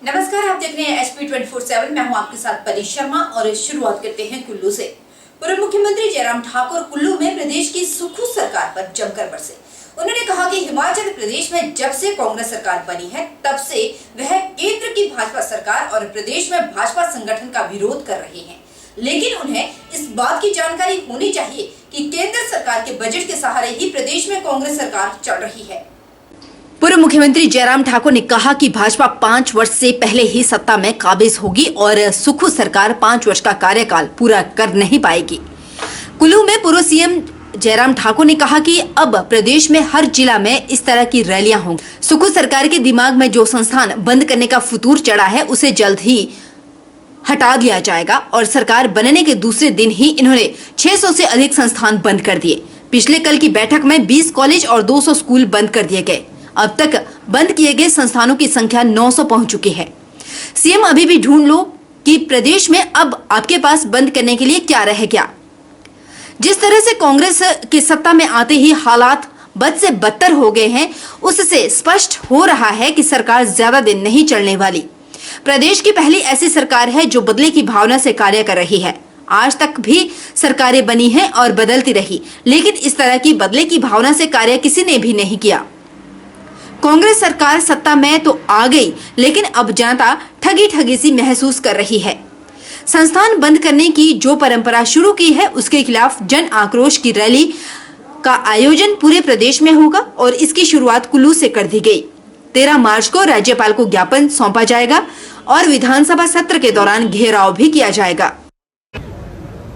नमस्कार, आप देख रहे हैं HP 24/7। मैं हूं आपके साथ परी शर्मा और शुरुआत करते हैं कुल्लू से। पूर्व मुख्यमंत्री जयराम ठाकुर कुल्लू में प्रदेश की सुक्खू सरकार पर जमकर बरसे। उन्होंने कहा कि हिमाचल प्रदेश में जब से कांग्रेस सरकार बनी है तब से वह केंद्र की भाजपा सरकार और प्रदेश में भाजपा संगठन का विरोध कर रहे हैं, लेकिन उन्हें इस बात की जानकारी होनी चाहिए कि केंद्र सरकार के बजट के सहारे ही प्रदेश में कांग्रेस सरकार चल रही है। पूर्व मुख्यमंत्री जयराम ठाकुर ने कहा कि भाजपा 5 वर्ष से पहले ही सत्ता में काबिज होगी और सुक्खू सरकार 5 वर्ष का कार्यकाल पूरा कर नहीं पाएगी। कुल्लू में पूर्व सीएम जयराम ठाकुर ने कहा कि अब प्रदेश में हर जिला में इस तरह की रैलियां होंगी। सुक्खू सरकार के दिमाग में जो संस्थान बंद करने का फतूर चढ़ा है उसे जल्द ही हटा दिया जाएगा और सरकार बनने के दूसरे दिन ही इन्होंने 600 से अधिक संस्थान बंद कर दिए। पिछले कल की बैठक में 20 कॉलेज और 200 स्कूल बंद कर दिए गए। अब तक बंद किए गए संस्थानों की संख्या 900 पहुंच चुकी है। सीएम अभी भी ढूंढ लो कि प्रदेश में अब आपके पास बंद करने के लिए क्या रह गया। जिस तरह से कांग्रेस की सत्ता में आते ही हालात बद से बदतर हो गए हैं, उससे स्पष्ट हो रहा है कि सरकार ज्यादा दिन नहीं चलने वाली। प्रदेश की पहली ऐसी सरकार है जो बदले की भावना से कार्य कर रही है। आज तक भी सरकारें बनी हैं और बदलती रही, लेकिन इस तरह की बदले की भावना से कार्य किसी ने भी नहीं किया। कांग्रेस सरकार सत्ता में तो आ गई, लेकिन अब जनता ठगी सी महसूस कर रही है। संस्थान बंद करने की जो परंपरा शुरू की है उसके खिलाफ जन आक्रोश की रैली का आयोजन पूरे प्रदेश में होगा और इसकी शुरुआत कुल्लू से कर दी गई। 13 मार्च को राज्यपाल को ज्ञापन सौंपा जाएगा और विधानसभा सत्र के दौरान घेराव भी किया जाएगा।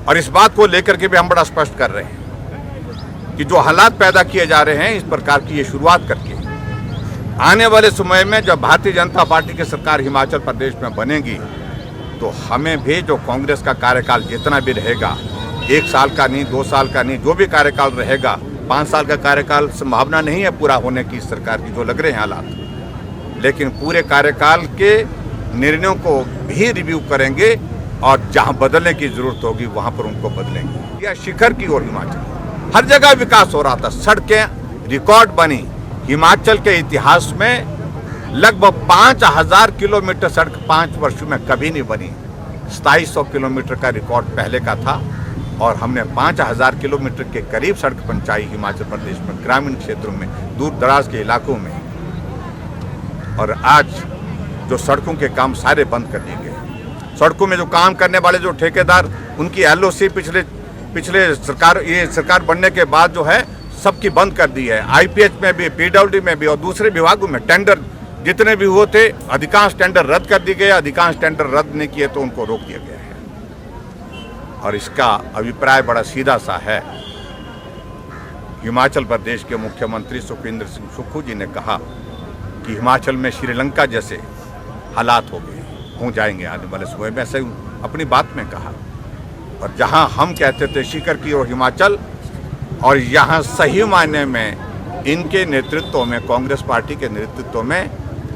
और इस बात को लेकर के भी हम बड़ा स्पष्ट कर रहे हैं कि जो हालात पैदा किए जा रहे हैं इस प्रकार की ये शुरुआत करके आने वाले समय में जब भारतीय जनता पार्टी की सरकार हिमाचल प्रदेश में बनेगी तो हमें भी जो कांग्रेस का कार्यकाल जितना भी रहेगा, 1 साल का नहीं, 2 साल का नहीं, जो भी कार्यकाल रहेगा, 5 साल का कार्यकाल संभावना नहीं है पूरा होने की सरकार की, जो लग रहे हैं हालात, लेकिन पूरे कार्यकाल के निर्णयों को भी रिव्यू करेंगे और जहां बदलने की जरूरत होगी वहां पर उनको बदलेंगे। या शिखर की ओर हिमाचल हर जगह विकास हो रहा था, सड़कें रिकॉर्ड बनी। हिमाचल के इतिहास में लगभग 5000 किलोमीटर सड़क 5 वर्षों में कभी नहीं बनी। 2700 किलोमीटर का रिकॉर्ड पहले का था और हमने 5000 किलोमीटर के करीब सड़क पहुंचाई हिमाचल प्रदेश में, ग्रामीण क्षेत्रों में, दूर दराज के इलाकों में। और आज जो सड़कों के काम सारे बंद कर दिए गए। सड़कों में जो काम करने वाले जो ठेकेदार, उनकी LOC पिछले सरकार बनने के बाद जो है सबकी बंद कर दी है। IPH में भी, PWD में भी और दूसरे विभागों में टेंडर जितने भी हुए थे, अधिकांश टेंडर रद्द कर दिए गए। अधिकांश टेंडर रद्द नहीं किए तो उनको रोक दिया गया है। और इसका अभिप्राय बड़ा सीधा सा है। हिमाचल प्रदेश के मुख्यमंत्री सुखविंदर सिंह सुक्खू जी ने कहा कि हिमाचल में श्रीलंका जैसे हालात हो जाएंगे आने वाले समय में, ऐसे अपनी बात में कहा। और जहां हम कहते थे शिखर की ओर हिमाचल, और यहाँ सही मायने में इनके नेतृत्व में, कांग्रेस पार्टी के नेतृत्व में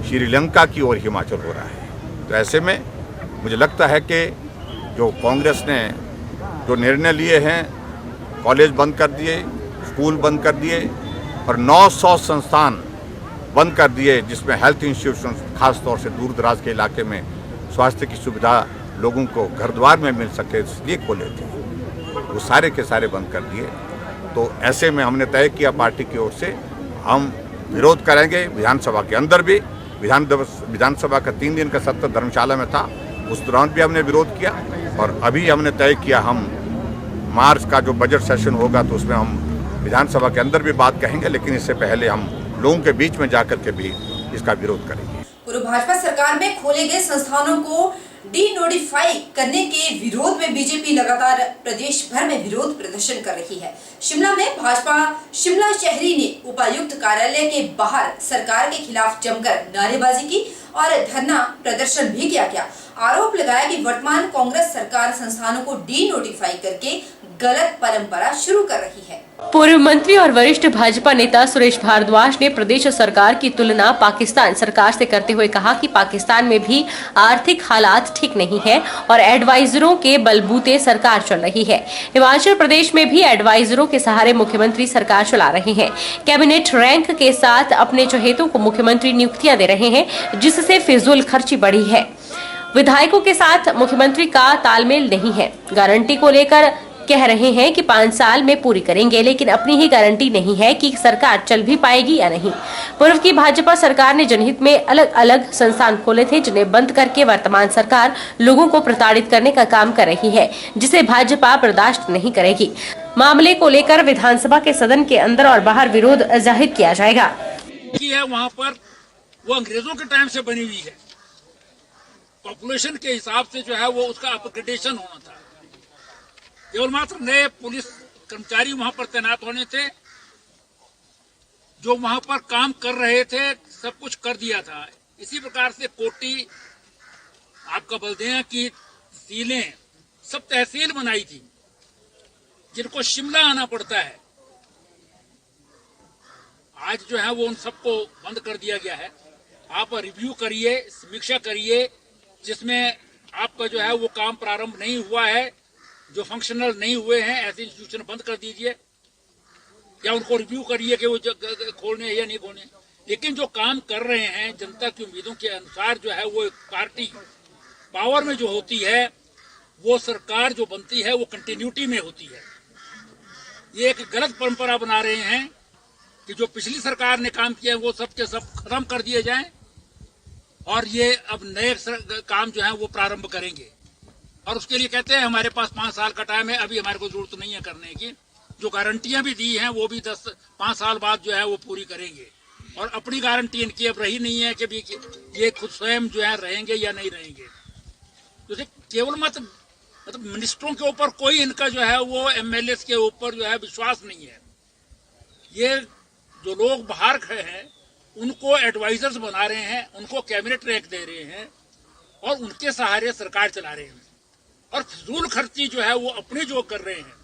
श्रीलंका की ओर हिमाचल हो रहा है। तो ऐसे में मुझे लगता है कि जो कांग्रेस ने जो निर्णय लिए हैं, कॉलेज बंद कर दिए, स्कूल बंद कर दिए और 900 संस्थान बंद कर दिए, जिसमें हेल्थ इंस्टीट्यूशन, खास तौर से दूर दराज के इलाके में स्वास्थ्य की सुविधा लोगों को घर द्वार में मिल सके इसलिए खोले थे, वो सारे के सारे बंद कर दिए। तो ऐसे में हमने तय किया पार्टी की ओर से हम विरोध करेंगे। विधानसभा के अंदर भी, विधानसभा का 3 दिन का सत्र धर्मशाला में था, उस दौरान भी हमने विरोध किया। और अभी हमने तय किया हम मार्च का जो बजट सेशन होगा तो उसमें हम विधानसभा के अंदर भी बात कहेंगे, लेकिन इससे पहले हम लोगों के बीच में जाकर के भी इसका विरोध करेंगे। पूर्व भाजपा सरकार में खोले गए संस्थानों को डी-नोटिफाई करने के विरोध में बीजेपी लगातार प्रदेश भर में विरोध प्रदर्शन कर रही है। शिमला में भाजपा शिमला शहरी ने उपायुक्त कार्यालय के बाहर सरकार के खिलाफ जमकर नारेबाजी की और धरना प्रदर्शन भी किया गया। आरोप लगाया कि वर्तमान कांग्रेस सरकार संस्थानों को डी-नोटिफाई करके गलत परंपरा शुरू कर रही है। पूर्व मंत्री और वरिष्ठ भाजपा नेता सुरेश भारद्वाज ने प्रदेश सरकार की तुलना पाकिस्तान सरकार से करते हुए कहा कि पाकिस्तान में भी आर्थिक हालात ठीक नहीं है और एडवाइजरों के बलबूते सरकार चल रही है। हिमाचल प्रदेश में भी एडवाइजरों के सहारे मुख्यमंत्री सरकार चला रहे हैं। कैबिनेट रैंक के साथ अपने चहेतों को मुख्यमंत्री नियुक्तियां दे रहे हैं, जिससे फिजूल खर्ची बढ़ी है। विधायकों के साथ मुख्यमंत्री का तालमेल नहीं है। गारंटी को लेकर कह रहे हैं कि 5 साल में पूरी करेंगे, लेकिन अपनी ही गारंटी नहीं है कि सरकार चल भी पाएगी या नहीं। पूर्व की भाजपा सरकार ने जनहित में अलग अलग संस्थान खोले थे, जिन्हें बंद करके वर्तमान सरकार लोगों को प्रताड़ित करने का काम कर रही है, जिसे भाजपा बर्दाश्त नहीं करेगी। मामले को लेकर विधानसभा के सदन के अंदर और बाहर विरोध जाहिर किया जाएगा। वहाँ पर वो अंग्रेजों के टाइम से बनी हुई है, पॉपुलेशन के हिसाब से जो है वो उसका अपग्रेडेशन होना था। केवल मात्र नए पुलिस कर्मचारी वहां पर तैनात होने थे, जो वहां पर काम कर रहे थे सब कुछ कर दिया था। इसी प्रकार से कोटी, आपका बल्दिया की तहसीलें, सब तहसील बनाई थी, जिनको शिमला आना पड़ता है। आज जो है वो उन सबको बंद कर दिया गया है। आप रिव्यू करिए, समीक्षा करिए, जिसमें आपका जो है वो काम प्रारंभ नहीं हुआ है, जो फंक्शनल नहीं हुए हैं, ऐसे इंस्टीट्यूशन बंद कर दीजिए, या उनको रिव्यू करिए कि वो खोलने या नहीं खोलने। लेकिन जो काम कर रहे हैं जनता की उम्मीदों के अनुसार जो है वो एक पार्टी पावर में जो होती है, वो सरकार जो बनती है वो कंटिन्यूटी में होती है। ये एक गलत परंपरा बना रहे हैं कि जो पिछली सरकार ने काम किया वो सब के सब खत्म कर दिए जाएं और ये अब नए काम जो है वो प्रारंभ करेंगे। और उसके लिए कहते हैं हमारे पास 5 साल का टाइम है, अभी हमारे को जरूरत नहीं है करने की। जो गारंटियां भी दी हैं वो भी 5 साल बाद जो है वो पूरी करेंगे। और अपनी गारंटी इनकी अब रही नहीं है कि ये खुद स्वयं जो है रहेंगे या नहीं रहेंगे। तो केवल मतलब मिनिस्टरों के ऊपर कोई इनका जो है वो एमएलए के ऊपर जो है विश्वास नहीं है। ये जो लोग बाहर खड़े हैं उनको एडवाइजर्स बना रहे हैं, उनको कैबिनेट रैंक दे रहे हैं और उनके सहारे सरकार चला रहे हैं और फिजूल खर्ची जो है वो अपने जो कर रहे हैं।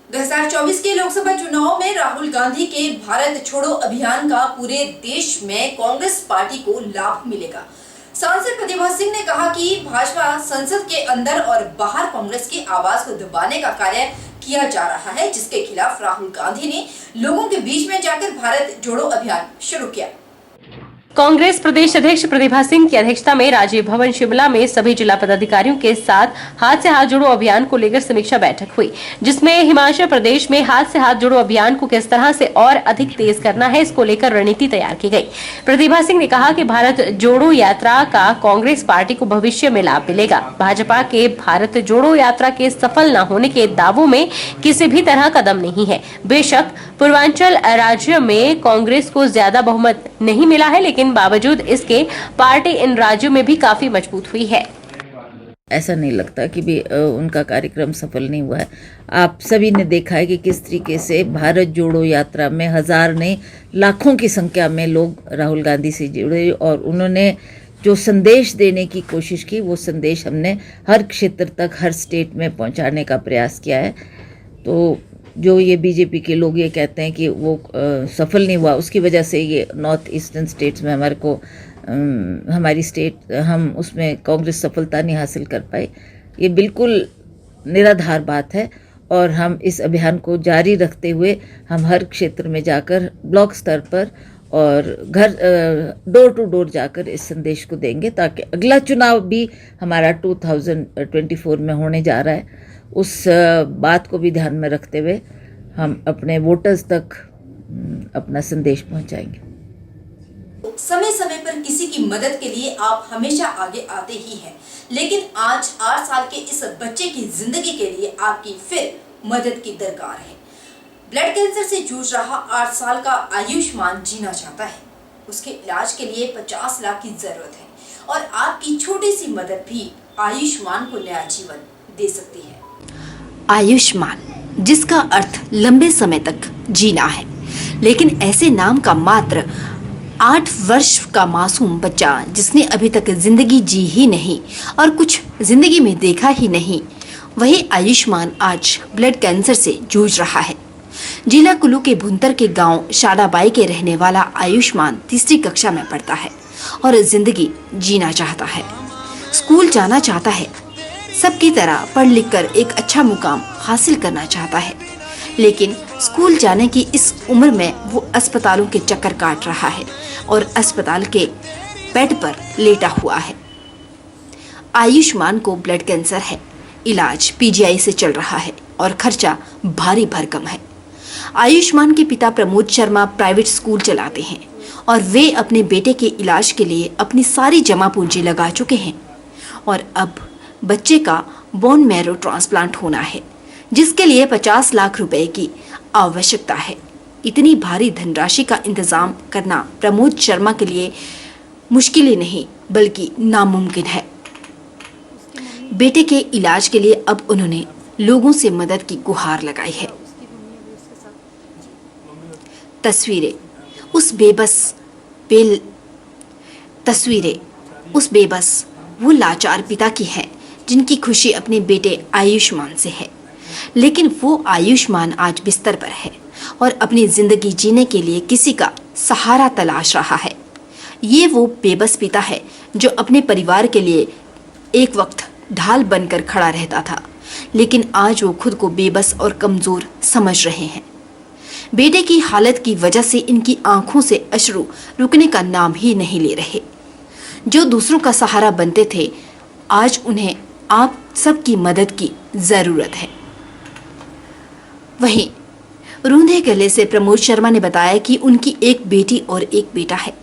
2024 के लोकसभा चुनाव में राहुल गांधी के भारत छोड़ो अभियान का पूरे देश में कांग्रेस पार्टी को लाभ मिलेगा। सांसद प्रतिभा सिंह ने कहा कि भाजपा संसद के अंदर और बाहर कांग्रेस की आवाज को दबाने का कार्य किया जा रहा है, जिसके खिलाफ राहुल गांधी ने लोगों के बीच में जाकर भारत जोड़ो अभियान शुरू किया। कांग्रेस प्रदेश अध्यक्ष प्रतिभा सिंह की अध्यक्षता में राजीव भवन शिमला में सभी जिला पदाधिकारियों के साथ हाथ से हाथ जोड़ो अभियान को लेकर समीक्षा बैठक हुई, जिसमें हिमाचल प्रदेश में हाथ से हाथ जोड़ो अभियान को किस तरह से और अधिक तेज करना है, इसको लेकर रणनीति तैयार की गई। प्रतिभा सिंह ने कहा कि भारत जोड़ो यात्रा का कांग्रेस पार्टी को भविष्य में लाभ मिलेगा। भाजपा के भारत जोड़ो यात्रा के सफल न होने के दावों में किसी भी तरह का दम नहीं है। बेशक पूर्वांचल राज्य में कांग्रेस को ज्यादा बहुमत नहीं मिला है, लेकिन बावजूद इसके पार्टी इन राज्यों में भी काफी मजबूत हुई है। ऐसा नहीं लगता कि भी उनका कार्यक्रम सफल नहीं हुआ है। आप सभी ने देखा है कि किस तरीके से भारत जोड़ो यात्रा में हजार नहीं लाखों की संख्या में लोग राहुल गांधी से जुड़े और उन्होंने जो संदेश देने की कोशिश की, वो संदेश हमने हर क्षेत्र तक, हर स्टेट में पहुंचाने का प्रयास किया है। तो जो ये बीजेपी के लोग ये कहते हैं कि वो सफल नहीं हुआ, उसकी वजह से ये नॉर्थ ईस्टर्न स्टेट्स में हमारे को हमारी स्टेट हम उसमें कांग्रेस सफलता नहीं हासिल कर पाई, ये बिल्कुल निराधार बात है। और हम इस अभियान को जारी रखते हुए हम हर क्षेत्र में जाकर ब्लॉक स्तर पर और घर डोर टू डोर जाकर इस संदेश को देंगे, ताकि अगला चुनाव भी हमारा 2024 में होने जा रहा है, उस बात को भी ध्यान में रखते हुए हम अपने वोटर्स तक अपना संदेश पहुंचाएंगे। समय समय पर किसी की मदद के लिए आप हमेशा आगे आते ही हैं, लेकिन आज 8 साल के इस बच्चे की जिंदगी के लिए आपकी फिर मदद की दरकार है। ब्लड कैंसर से जूझ रहा 8 साल का आयुष्मान जीना चाहता है। उसके इलाज के लिए 50 लाख की जरूरत है और आपकी छोटी सी मदद भी आयुष्मान को नया जीवन दे सकती है। आयुष्मान, जिसका अर्थ लंबे समय तक जीना है, लेकिन ऐसे नाम का मात्र 8 वर्ष का मासूम बच्चा जिसने अभी तक जिंदगी जी ही नहीं और कुछ जिंदगी में देखा ही नहीं, वही आयुष्मान आज ब्लड कैंसर से जूझ रहा है। जिला कुल्लू के भुंतर के गांव शाडाबाई के रहने वाला आयुष्मान तीसरी कक्षा में पढ़ता है और जिंदगी जीना चाहता है, स्कूल जाना चाहता है, सबकी तरह पढ़ लिख कर एक अच्छा मुकाम हासिल करना चाहता है, लेकिन स्कूल जाने की इस उम्र में वो अस्पतालों के चक्कर काट रहा है और अस्पताल के बेड पर लेटा हुआ है। आयुष्मान को ब्लड कैंसर है, इलाज पीजीआई से चल रहा है और खर्चा भारी भरकम है। आयुष्मान के पिता प्रमोद शर्मा प्राइवेट स्कूल चलाते हैं और वे अपने बेटे के इलाज के लिए अपनी सारी जमा पूंजी लगा चुके हैं और अब बच्चे का बोन मैरो ट्रांसप्लांट होना है, जिसके लिए 50 लाख रुपए की आवश्यकता है। इतनी भारी धनराशि का इंतजाम करना प्रमोद शर्मा के लिए मुश्किल ही नहीं बल्कि नामुमकिन है। बेटे के इलाज के लिए अब उन्होंने लोगों से मदद की गुहार लगाई है। तस्वीरें उस बेबस वो लाचार पिता की है जिनकी खुशी अपने बेटे आयुष्मान से है, लेकिन वो आयुष्मान आज बिस्तर पर है और अपनी जिंदगी जीने के लिए किसी का सहारा तलाश रहा है। ये वो बेबस पिता है जो अपने परिवार के लिए एक वक्त ढाल बनकर खड़ा रहता था, लेकिन आज वो खुद को बेबस और कमजोर समझ रहे हैं। बेटे की हालत की वजह से इनकी आंखों से अश्रु रुकने का नाम ही नहीं ले रहे। जो दूसरों का सहारा बनते थे, आज उन्हें आप सबकी मदद की जरूरत है। वहीं रूंधे गले से प्रमोद शर्मा ने बताया कि उनकी एक बेटी और एक बेटा है।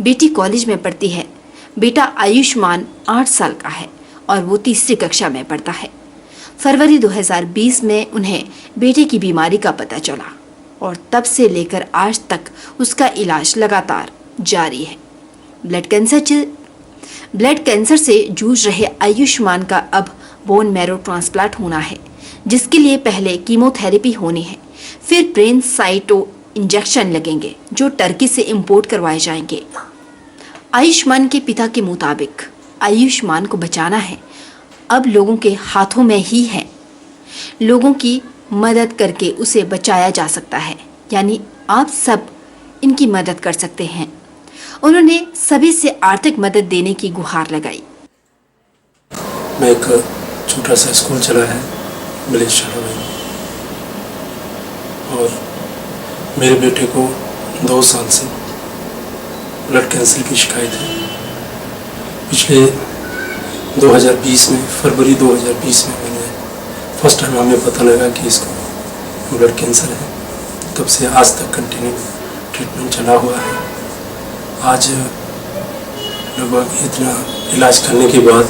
बेटी कॉलेज में पढ़ती है, बेटा आयुष्मान 8 साल का है और वो तीसरी कक्षा में पढ़ता है। फरवरी 2020 में उन्हें बेटे की बीमारी का पता चला और तब से लेकर आज तक उसका इलाज लगातार जारी है। ब्लड कैंसर से जूझ रहे आयुष्मान का अब बोन मैरो ट्रांसप्लांट होना है, जिसके लिए पहले कीमोथेरेपी होनी है, फिर ब्रेन साइटो इंजेक्शन लगेंगे जो टर्की से इंपोर्ट करवाए जाएंगे। आयुष्मान के पिता के मुताबिक आयुष्मान को बचाना है अब लोगों के हाथों में ही है। लोगों की मदद करके उसे बचाया जा सकता है, यानी आप सब इनकी मदद कर सकते हैं। उन्होंने सभी से आर्थिक मदद देने की गुहार लगाई। मैं एक छोटा सा स्कूल चला है विलेज शाडाबाई में, और मेरे बेटे को 2 साल से ब्लड कैंसर की शिकायत है। पिछले 2020 में फरवरी 2020 में मैंने फर्स्ट टाइम हमें पता लगा कि इसको ब्लड कैंसर है। तब से आज तक कंटिन्यू ट्रीटमेंट चला हुआ है। आज लगभग इतना इलाज करने के बाद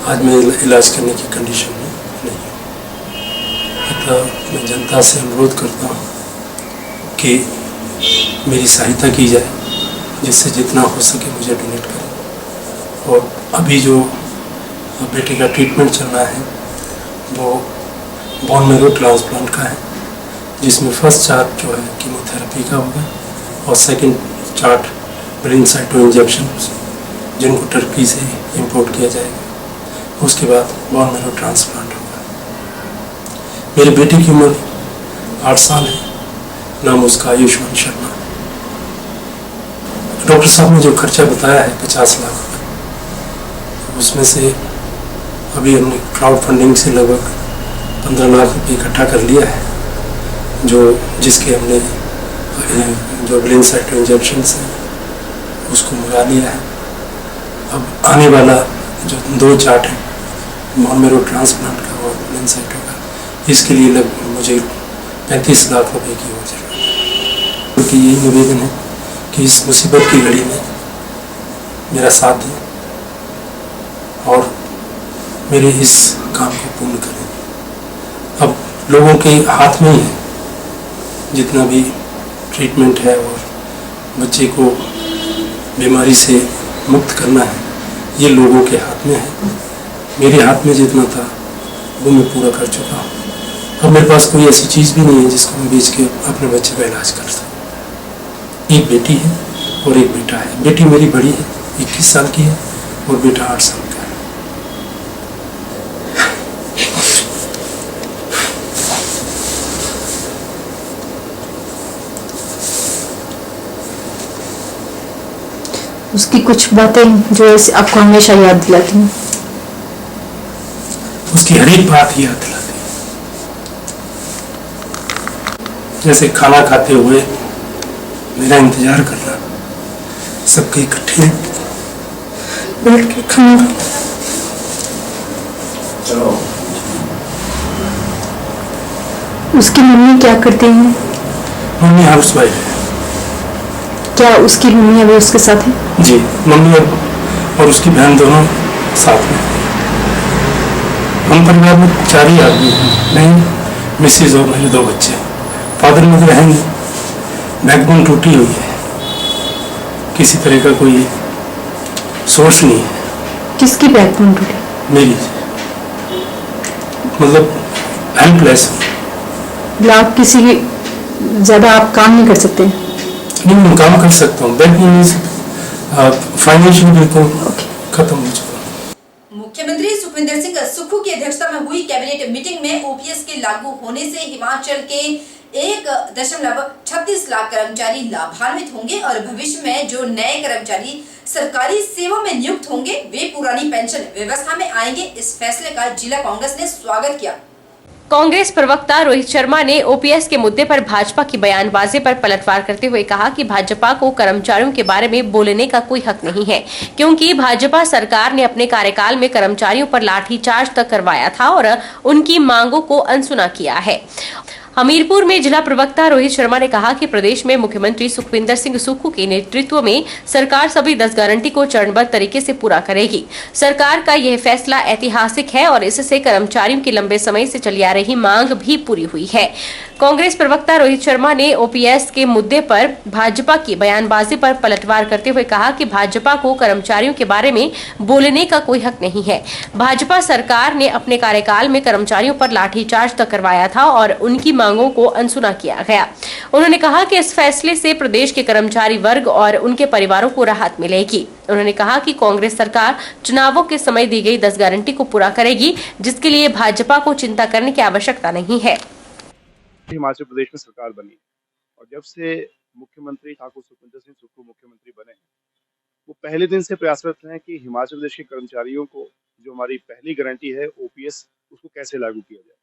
आज मैं इलाज करने की कंडीशन में नहीं हूँ। मतलब मैं जनता से अनुरोध करता हूँ कि मेरी सहायता की जाए, जिससे जितना हो सके मुझे डोनेट करें। और अभी जो बेटे का ट्रीटमेंट चल रहा है वो बोन मैरो ट्रांसप्लांट का है, जिसमें फर्स्ट चार्ट जो है कीमोथेरेपी का होगा और सेकंड चार्ट ब्रेन साइटो इंजेक्शन जिनको टर्की से इंपोर्ट किया जाएगा। उसके बाद बोन मैरो ट्रांसप्लांट होगा। मेरे बेटे की उम्र 8 साल है, नाम उसका आयुष्मान शर्मा। डॉक्टर साहब ने जो खर्चा बताया है 50 लाख रुपये, उसमें से अभी हमने क्राउड फंडिंग से लगभग 15 लाख रुपये इकट्ठा कर लिया है, जिसके हमने जो ब्रेन साइटो इंजेक्शन है उसको मंगा लिया है। अब आने वाला जो 2 चार्ट है बोन मैरो ट्रांसप्लांट का और ब्रेन साइटो का, इसके लिए लगभग मुझे 35 लाख रुपए की हो जरूरत है। यही निवेदन है कि इस मुसीबत की घड़ी में मेरा साथ दें और मेरे इस काम को पूर्ण करें। अब लोगों के हाथ में ही है, जितना भी ट्रीटमेंट है और बच्चे को बीमारी से मुक्त करना है, ये लोगों के हाथ में है। मेरे हाथ में जितना था वो मैं पूरा कर चुका हूँ। अब मेरे पास कोई ऐसी चीज़ भी नहीं है जिसको मैं बेच के अपने बच्चे का इलाज कर सकूँ। एक बेटी है और एक बेटा है। बेटी मेरी बड़ी है, 21 साल की है, और बेटा 8 साल का है। उसकी कुछ बातें जो आपको हमेशा याद दिलाती हैं? उसकी हर एक बात याद दिलाती है। जैसे खाना खाते हुए मेरा इंतजार करना, सबके इकट्ठे बैठ के खाना। उसकी मम्मी क्या करती हैं? मम्मी हाउस वाइफ है। क्या उसकी मम्मी अभी उसके साथ है? जी, मम्मी और उसकी बहन दोनों साथ में। हम परिवार में 4 ही आदमी हैं, मैं, मिसेज और मेरे 2 बच्चे। फादर मदर हैं, बैकबोन टूटी हुई है, किसी तरह का कोई सोर्स नहीं है। किसकी बैकबोन टूटी? मेरी, मतलब हेल्पलेस। आप किसी ज्यादा आप काम नहीं कर सकते? नहीं, मैं काम कर सकता हूँ, बैकबोन फाइनेंशियल बिल्कुल खत्म हो चुका। मुख्यमंत्री सुखविंदर सिंह सुक्खू की अध्यक्षता में हुई कैबिनेट मीटिंग में ओपीएस के लागू होने से हिमाचल के 1.36 लाख कर्मचारी लाभान्वित होंगे और भविष्य में जो नए कर्मचारी सरकारी सेवा में नियुक्त होंगे वे पुरानी पेंशन व्यवस्था में आएंगे। इस फैसले का जिला कांग्रेस ने स्वागत किया। कांग्रेस प्रवक्ता रोहित शर्मा ने ओपीएस के मुद्दे पर भाजपा की बयानबाजी पर पलटवार करते हुए कहा कि भाजपा को कर्मचारियों के बारे में बोलने का कोई हक नहीं है, क्योंकि भाजपा सरकार ने अपने कार्यकाल में कर्मचारियों पर लाठीचार्ज तक करवाया था और उनकी मांगों को अनसुना किया है। हमीरपुर में जिला प्रवक्ता रोहित शर्मा ने कहा कि प्रदेश में मुख्यमंत्री सुखविंदर सिंह सुक्खू के नेतृत्व में सरकार सभी 10 गारंटी को चरणबद्ध तरीके से पूरा करेगी। सरकार का यह फैसला ऐतिहासिक है और इससे कर्मचारियों की लंबे समय से चली आ रही मांग भी पूरी हुई है। कांग्रेस प्रवक्ता रोहित शर्मा ने ओपीएस के मुद्दे पर भाजपा की बयानबाजी पर पलटवार करते हुए कहा कि भाजपा को कर्मचारियों के बारे में बोलने का कोई हक नहीं है। भाजपा सरकार ने अपने कार्यकाल में कर्मचारियों पर लाठीचार्ज तक करवाया था और उनकी मांगों को अनसुना किया गया। उन्होंने कहा कि इस फैसले से प्रदेश के कर्मचारी वर्ग और उनके परिवारों को राहत मिलेगी। उन्होंने कहा कि कांग्रेस सरकार चुनावों के समय दी गई 10 गारंटी को पूरा करेगी, जिसके लिए भाजपा को चिंता करने की आवश्यकता नहीं है। हिमाचल प्रदेश में सरकार बनी और जब से मुख्यमंत्री ठाकुर सुखविंदर सिंह सुक्खू मुख्यमंत्री बने वो पहले दिन से प्रयासरत हैं कि हिमाचल प्रदेश के कर्मचारियों को जो हमारी पहली गारंटी है ओपीएस उसको कैसे लागू किया जाए।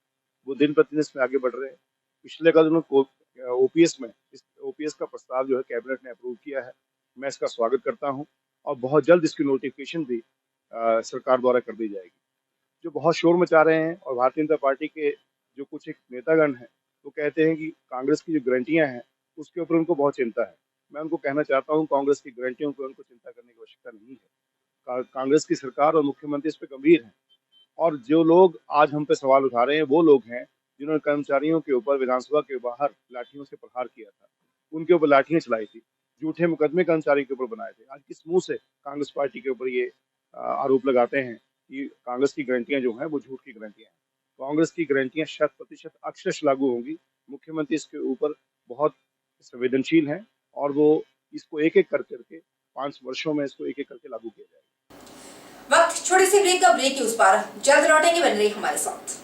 वो दिन प्रतिदिन इसमें आगे बढ़ रहे हैं। पिछले कल उन्होंने ओपीएस का प्रस्ताव जो है कैबिनेट ने अप्रूव किया है। मैं इसका स्वागत करता हूँ और बहुत जल्द इसकी नोटिफिकेशन भी सरकार द्वारा कर दी जाएगी। जो बहुत शोर मचा रहे हैं और भारतीय जनता पार्टी के जो कुछ एक नेतागण हैं वो कहते हैं कि कांग्रेस की जो गारंटियां हैं उसके ऊपर उनको बहुत चिंता है। मैं उनको कहना चाहता हूं कांग्रेस की गारंटियों पर उनको चिंता करने की आवश्यकता नहीं है। कांग्रेस की सरकार और मुख्यमंत्री इस पर गंभीर हैं और जो लोग आज हम पे सवाल उठा रहे हैं वो लोग हैं जिन्होंने कर्मचारियों के ऊपर विधानसभा के बाहर लाठियों से प्रहार किया था, उनके ऊपर लाठियां चलाई थी, झूठे मुकदमे कर्मचारियों के ऊपर बनाए थे। आज किस मुंह से कांग्रेस पार्टी के ऊपर ये आरोप लगाते हैं कि कांग्रेस की गारंटियां जो हैं वो झूठ की गारंटियां हैं। कांग्रेस की गारंटियां 100% अक्षरशः लागू होंगी। मुख्यमंत्री इसके ऊपर बहुत संवेदनशील हैं और वो इसको एक एक करके 5 वर्षों में इसको एक एक करके लागू किया जाएगा। वक्त छोटे से ब्रेक का, ब्रेक के उस पार जल्द लौटेंगे। बन रही हमारे साथ।